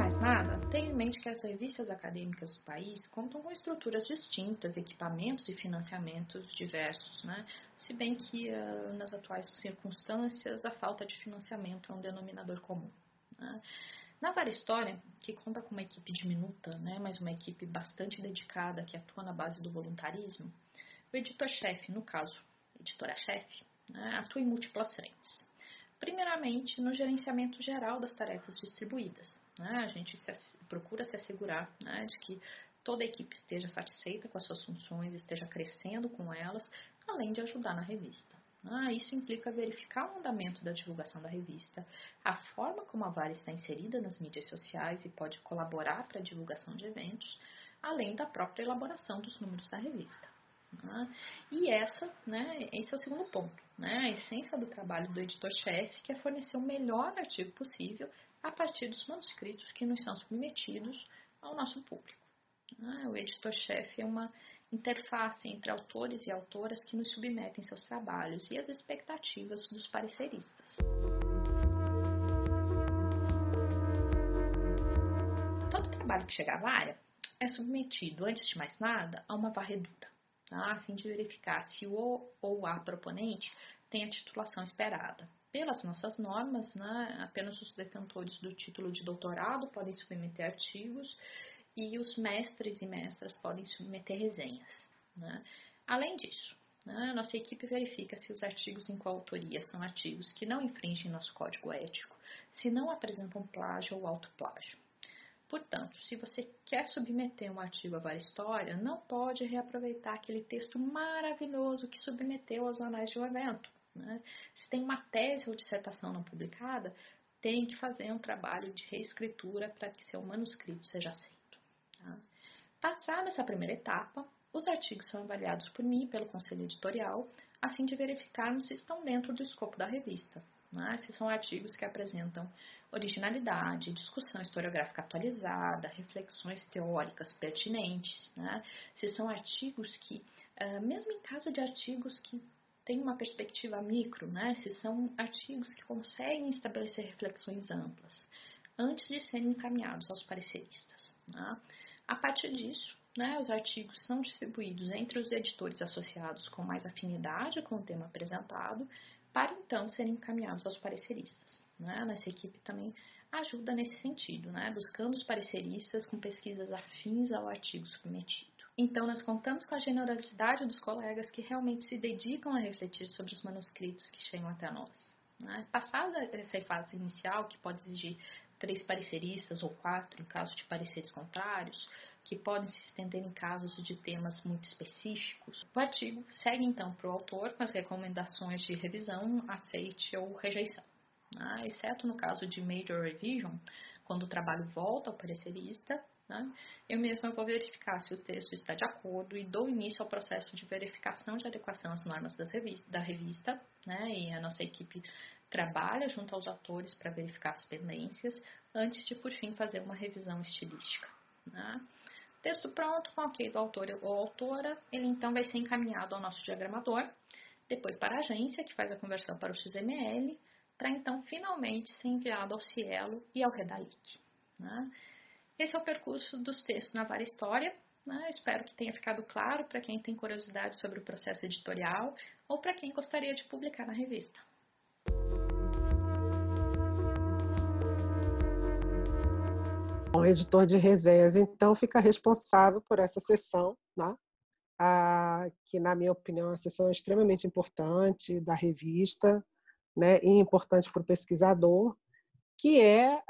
mais nada, tenha em mente que as revistas acadêmicas do país contam com estruturas distintas, equipamentos e financiamentos diversos, né? Se bem que nas atuais circunstâncias a falta de financiamento é um denominador comum, né? Na Vara História, que conta com uma equipe diminuta, né, mas uma equipe bastante dedicada que atua na base do voluntarismo, o editor-chefe, no caso, editora-chefe, né, atua em múltiplas frentes. Primeiramente, no gerenciamento geral das tarefas distribuídas. Né, a gente procura se assegurar, né, de que toda a equipe esteja satisfeita com as suas funções, esteja crescendo com elas, além de ajudar na revista. Isso implica verificar o andamento da divulgação da revista, a forma como a Vara está inserida nas mídias sociais e pode colaborar para a divulgação de eventos, além da própria elaboração dos números da revista. E esse é o segundo ponto, né? A essência do trabalho do editor-chefe, que é fornecer o melhor artigo possível a partir dos manuscritos que nos são submetidos ao nosso público. O editor-chefe é uma interface entre autores e autoras que nos submetem seus trabalhos e as expectativas dos pareceristas. Todo trabalho que chega à vara é submetido, antes de mais nada, a uma varredura, a fim de verificar se o ou a proponente tem a titulação esperada. Pelas nossas normas, apenas os detentores do título de doutorado podem submeter artigos e os mestres e mestras podem submeter resenhas. Além disso, nossa equipe verifica se os artigos em coautoria são artigos que não infringem nosso código ético, se não apresentam plágio ou autoplágio. Portanto, se você quer submeter um artigo à Vara História, não pode reaproveitar aquele texto maravilhoso que submeteu aos anais de um evento. Se tem uma tese ou dissertação não publicada, tem que fazer um trabalho de reescritura para que seu manuscrito seja aceito. Passada essa primeira etapa, os artigos são avaliados por mim e pelo conselho editorial, a fim de verificarmos se estão dentro do escopo da revista. Se são artigos que apresentam originalidade, discussão historiográfica atualizada, reflexões teóricas pertinentes, se são artigos que, mesmo em caso de artigos que têm uma perspectiva micro, se são artigos que conseguem estabelecer reflexões amplas, antes de serem encaminhados aos pareceristas. A partir disso, os artigos são distribuídos entre os editores associados com mais afinidade com o tema apresentado, para então serem encaminhados aos pareceristas. Nossa equipe também ajuda nesse sentido, buscando os pareceristas com pesquisas afins ao artigo submetido. Então, nós contamos com a generosidade dos colegas que realmente se dedicam a refletir sobre os manuscritos que chegam até nós. Passada essa fase inicial, que pode exigir 3 pareceristas ou 4 em caso de pareceres contrários, que podem se estender em casos de temas muito específicos, o artigo segue então para o autor com as recomendações de revisão, aceite ou rejeição. Exceto no caso de major revision, quando o trabalho volta ao parecerista, eu mesma vou verificar se o texto está de acordo e dou início ao processo de verificação de adequação às normas da revista, e a nossa equipe trabalha junto aos autores para verificar as pendências, antes de, por fim, fazer uma revisão estilística. Texto pronto, com ok do autor ou autora, ele então vai ser encaminhado ao nosso diagramador, depois para a agência, que faz a conversão para o XML, para então finalmente ser enviado ao Cielo e ao Redalic. Esse é o percurso dos textos na Vara História. Espero que tenha ficado claro para quem tem curiosidade sobre o processo editorial ou para quem gostaria de publicar na revista. O editor de resenhas, então, fica responsável por essa sessão, que, na minha opinião, é uma sessão extremamente importante da revista, e importante para o pesquisador, que é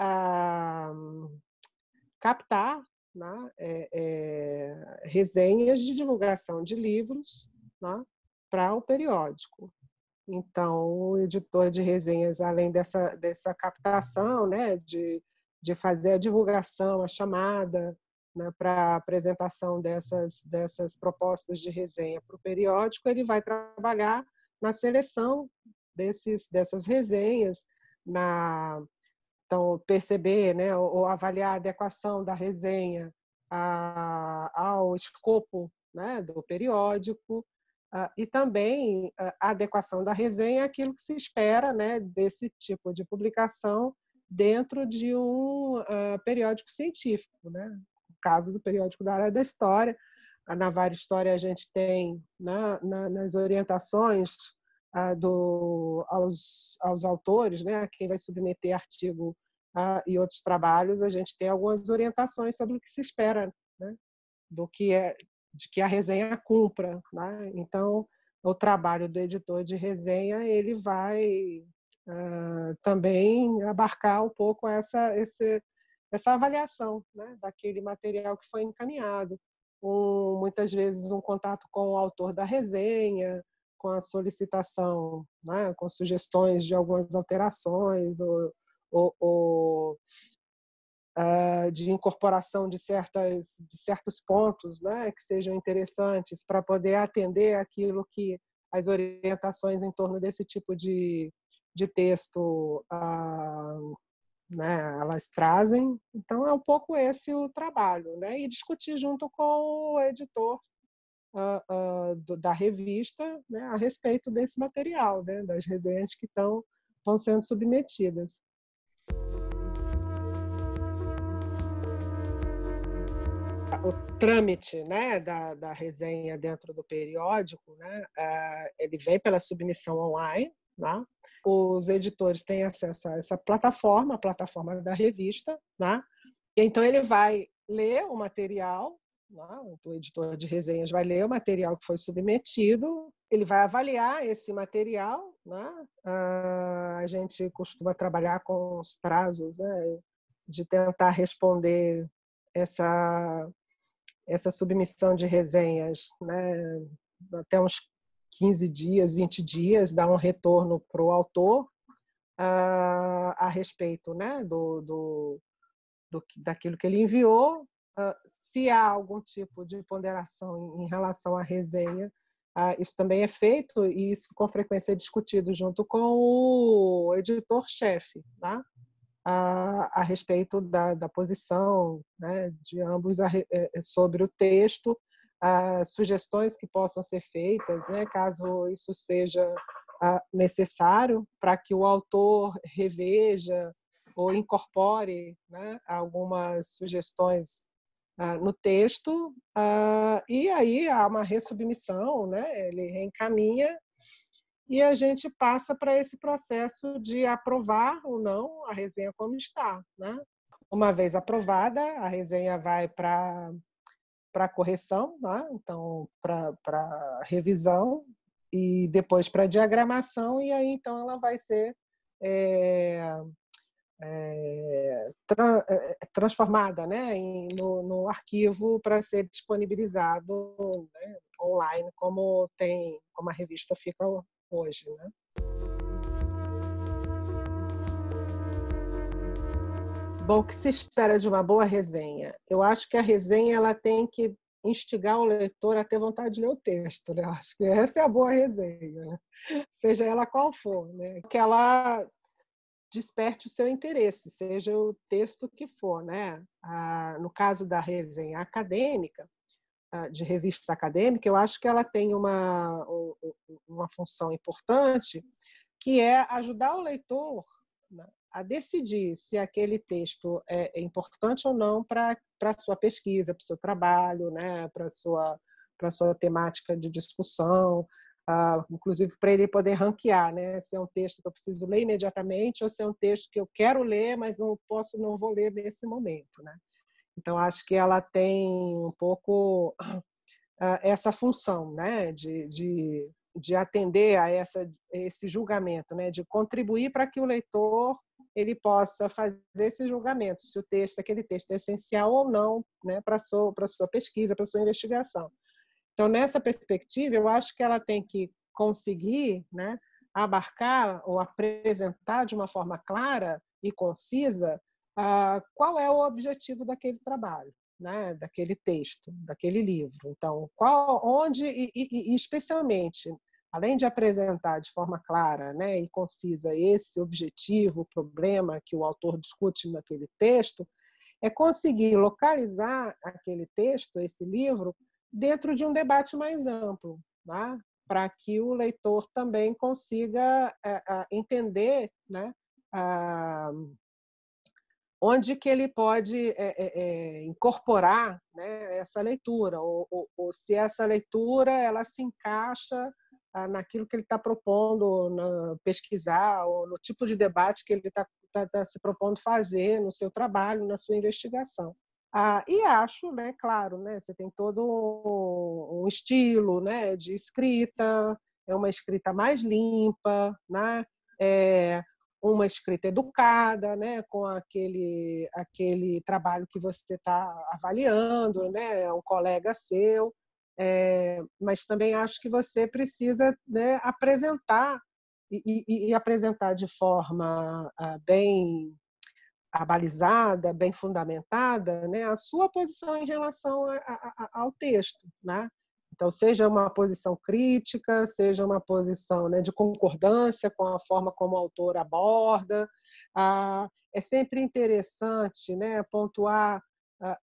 captar resenhas de divulgação de livros para o periódico. Então, o editor de resenhas, além dessa captação, de fazer a divulgação, a chamada para a apresentação dessas propostas de resenha para o periódico, ele vai trabalhar na seleção dessas resenhas, então, perceber, ou avaliar a adequação da resenha ao escopo do periódico, e também a adequação da resenha àquilo que se espera desse tipo de publicação dentro de um periódico científico, né? No caso do periódico da área da história. Na Vária História a gente tem, né, nas orientações aos autores, né, a quem vai submeter artigo e outros trabalhos, a gente tem algumas orientações sobre o que se espera, né, de que a resenha cumpra, né? Então, o trabalho do editor de resenha ele vai também abarcar um pouco essa avaliação, né, daquele material que foi encaminhado. Muitas vezes um contato com o autor da resenha, com a solicitação, né, com sugestões de algumas alterações ou de incorporação de certos pontos, né, que sejam interessantes para poder atender aquilo que as orientações em torno desse tipo de texto né, elas trazem. Então, é um pouco esse o trabalho, né? E discutir junto com o editor da revista, né, a respeito desse material, né, das resenhas que vão sendo submetidas. O trâmite, né, da resenha dentro do periódico, né, ele vem pela submissão online, né? Os editores têm acesso a essa plataforma, a plataforma da revista, né? E então ele vai ler o material, né? O editor de resenhas vai ler o material que foi submetido, ele vai avaliar esse material, né? A gente costuma trabalhar com os prazos, né, de tentar responder essa submissão de resenhas, né, até uns 15 dias, 20 dias, dar um retorno para o autor a respeito, né, daquilo que ele enviou. Se há algum tipo de ponderação em relação à resenha, isso também é feito e isso com frequência é discutido junto com o editor-chefe, tá? A respeito da posição, né, de ambos sobre o texto, sugestões que possam ser feitas, né, caso isso seja necessário, para que o autor reveja ou incorpore, né, algumas sugestões no texto, e aí há uma ressubmissão, né, ele reencaminha e a gente passa para esse processo de aprovar ou não a resenha como está, né? Uma vez aprovada, a resenha vai para correção, né? Então para revisão e depois para diagramação, e aí então ela vai ser transformada, né, no arquivo para ser disponibilizado, né, online, como a revista fica hoje, né? Bom, o que se espera de uma boa resenha? Eu acho que a resenha ela tem que instigar o leitor a ter vontade de ler o texto, né? Eu acho que essa é a boa resenha, né? Seja ela qual for, né? Que ela desperte o seu interesse, seja o texto que for, né? No caso da resenha acadêmica, de revista acadêmica, eu acho que ela tem uma função importante, que é ajudar o leitor, né, a decidir se aquele texto é importante ou não para a sua pesquisa, para o seu trabalho, né, para a sua temática de discussão, inclusive para ele poder ranquear, né, se é um texto que eu preciso ler imediatamente ou se é um texto que eu quero ler, mas não vou ler nesse momento, né? Então, acho que ela tem um pouco essa função, né, de atender a esse julgamento, né, de contribuir para que o leitor ele possa fazer esse julgamento, se aquele texto é essencial ou não, né, para a sua pesquisa, para a sua investigação. Então, nessa perspectiva, eu acho que ela tem que conseguir, né, abarcar ou apresentar de uma forma clara e concisa qual é o objetivo daquele trabalho, né, daquele texto, daquele livro. Então, onde e especialmente, além de apresentar de forma clara, né, e concisa esse objetivo, o problema que o autor discute naquele texto, é conseguir localizar aquele texto, esse livro, dentro de um debate mais amplo, tá? Para que o leitor também consiga entender, né, onde que ele pode incorporar, né, essa leitura, ou se essa leitura ela se encaixa naquilo que ele está propondo pesquisar, ou no tipo de debate que ele está se propondo fazer no seu trabalho, na sua investigação. E acho, né, claro, né, você tem todo um estilo, né, de escrita, é uma escrita mais limpa, né, uma escrita educada, né, com aquele trabalho que você está avaliando, né, é um colega seu, mas também acho que você precisa, né, apresentar e apresentar de forma bem abalizada, bem fundamentada, né, a sua posição em relação ao texto, né? Então, seja uma posição crítica, seja uma posição, né, de concordância com a forma como o autor aborda. É sempre interessante, né, pontuar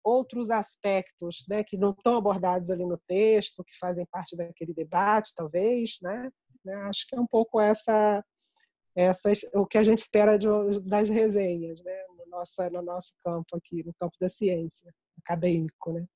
outros aspectos, né, que não estão abordados ali no texto, que fazem parte daquele debate, talvez, né? Acho que é um pouco o que a gente espera das resenhas, né? No nosso campo aqui, no campo da ciência, acadêmico, né?